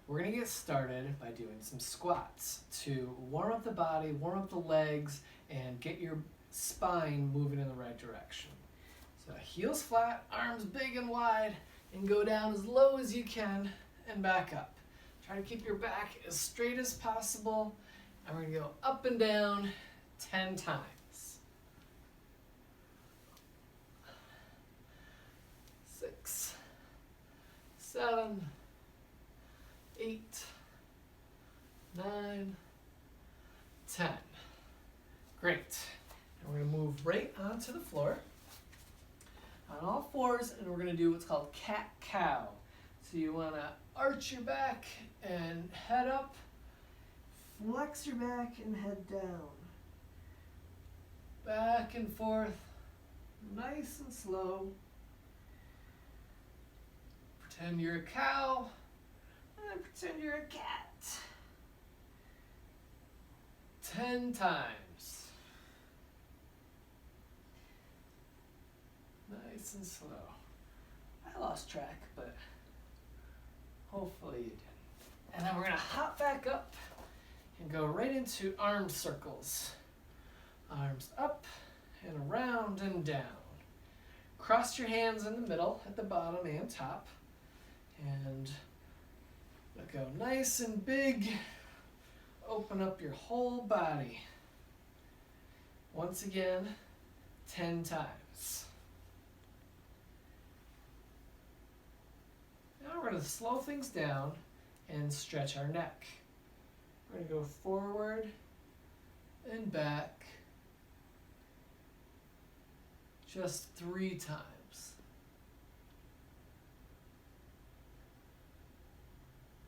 we're going to get started by doing some squats to warm up the body, warm up the legs, and get your spine moving in the right direction. So heels flat, arms big and wide, and go down as low as you can and back up. Try to keep your back as straight as possible, and we're going to go up and down 10 times. 6, 7, 8, 9, 10. Great. And we're going to move right onto the floor on all fours, and we're going to do what's called cat-cow. So you want to arch your back and head up, flex your back and head down. Back and forth, nice and slow. Pretend you're a cow, and then pretend you're a cat. 10 times. Nice and slow. I lost track, but hopefully you didn't. And then we're going to hop back up and go right into arm circles. Arms up and around and down. Cross your hands in the middle, at the bottom and top. And go nice and big. Open up your whole body. Once again, 10 times. Now we're going to slow things down and stretch our neck. We're going to go forward and back just 3 times.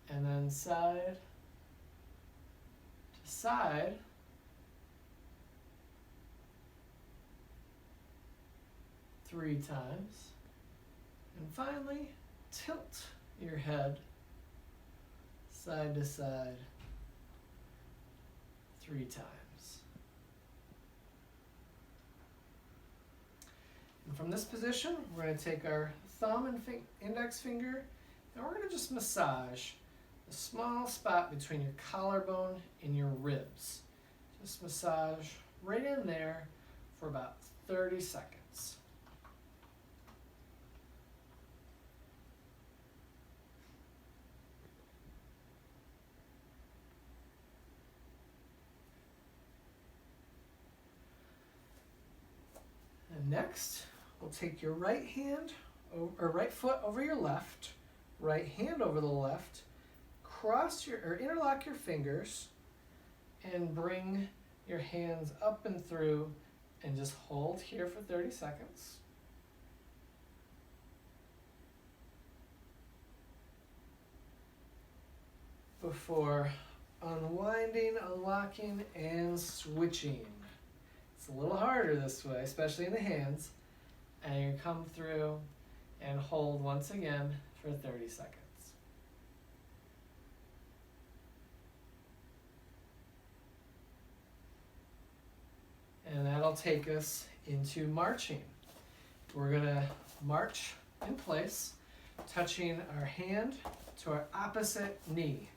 And then side to side. 3 times. And finally, tilt your head side to side 3 times. And from this position, we're going to take our thumb and index finger, and we're going to just massage a small spot between your collarbone and your ribs. Just massage right in there for about 30 seconds. And next, we'll take your right hand or right foot over your left, right hand over the left, interlock your fingers, and bring your hands up and through, and just hold here for 30 seconds. Before unwinding, unlocking, and switching. It's a little harder this way, especially in the hands. And you come through and hold once again for 30 seconds. And that'll take us into marching. We're going to march in place, touching our hand to our opposite knee.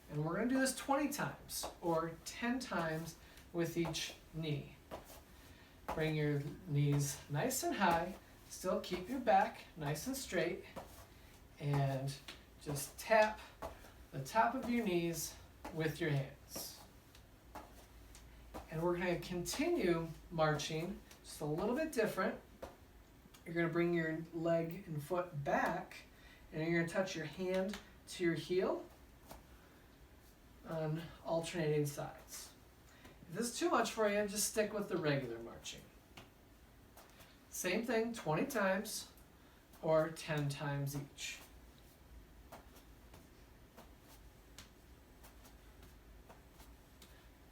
And we're going to do this 20 times, or 10 times with each knee. Bring your knees nice and high, still keep your back nice and straight, and just tap the top of your knees with your hands. And we're going to continue marching just a little bit different. You're going to bring your leg and foot back, and you're going to touch your hand to your heel on alternating sides. If this is too much for you, just stick with the regular marching. Same thing, 20 times or 10 times each.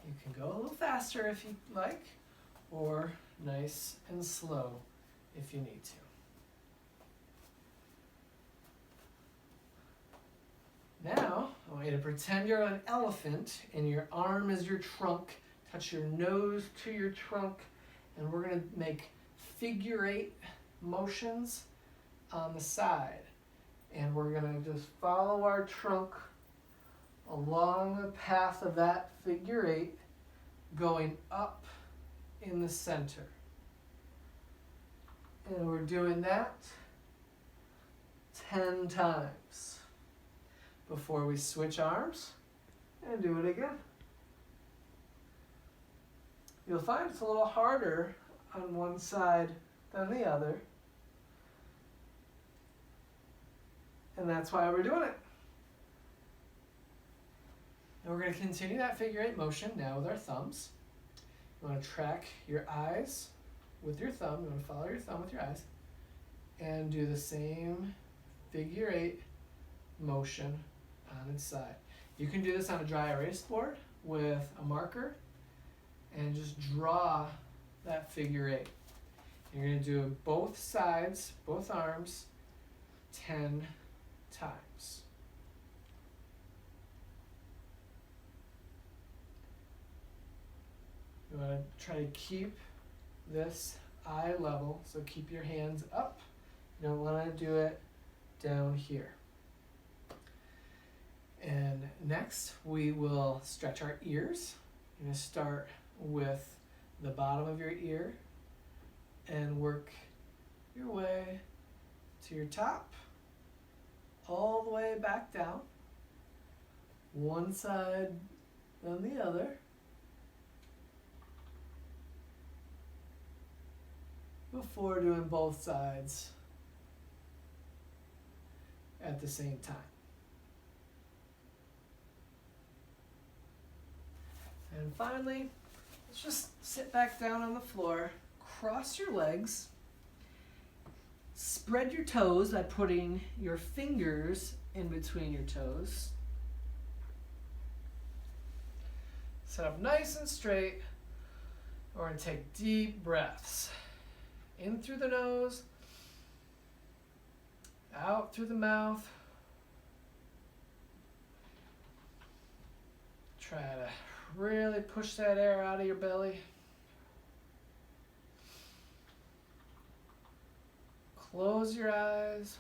You can go a little faster if you like, or nice and slow if you need to. Now, I want you to pretend you're an elephant and your arm is your trunk. Touch your nose to your trunk, and we're going to make figure 8 motions on the side. And we're going to just follow our trunk along the path of that figure 8, going up in the center. And we're doing that 10 times before we switch arms and do it again. You'll find it's a little harder on one side than the other. And that's why we're doing it. And we're going to continue that figure 8 motion now with our thumbs. You want to track your eyes with your thumb. You want to follow your thumb with your eyes. And do the same figure 8 motion on its side. You can do this on a dry erase board with a marker and just draw that figure 8. You're going to do both sides, both arms, 10 times. You want to try to keep this eye level, so keep your hands up. You don't want to do it down here. And next we will stretch our ears. You're going to start with the bottom of your ear and work your way to your top, all the way back down, one side then the other. Before doing both sides at the same time. And finally, let's just sit back down on the floor, cross your legs, spread your toes by putting your fingers in between your toes. Sit up nice and straight. We're going to take deep breaths. In through the nose, out through the mouth. Try to really push that air out of your belly. Close your eyes.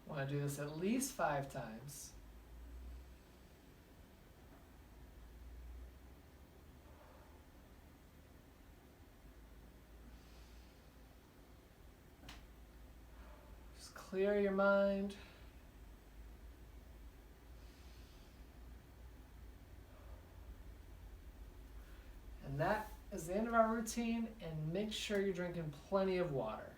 Want to do this at least 5 times. Clear your mind. And that is the end of our routine, and make sure you're drinking plenty of water.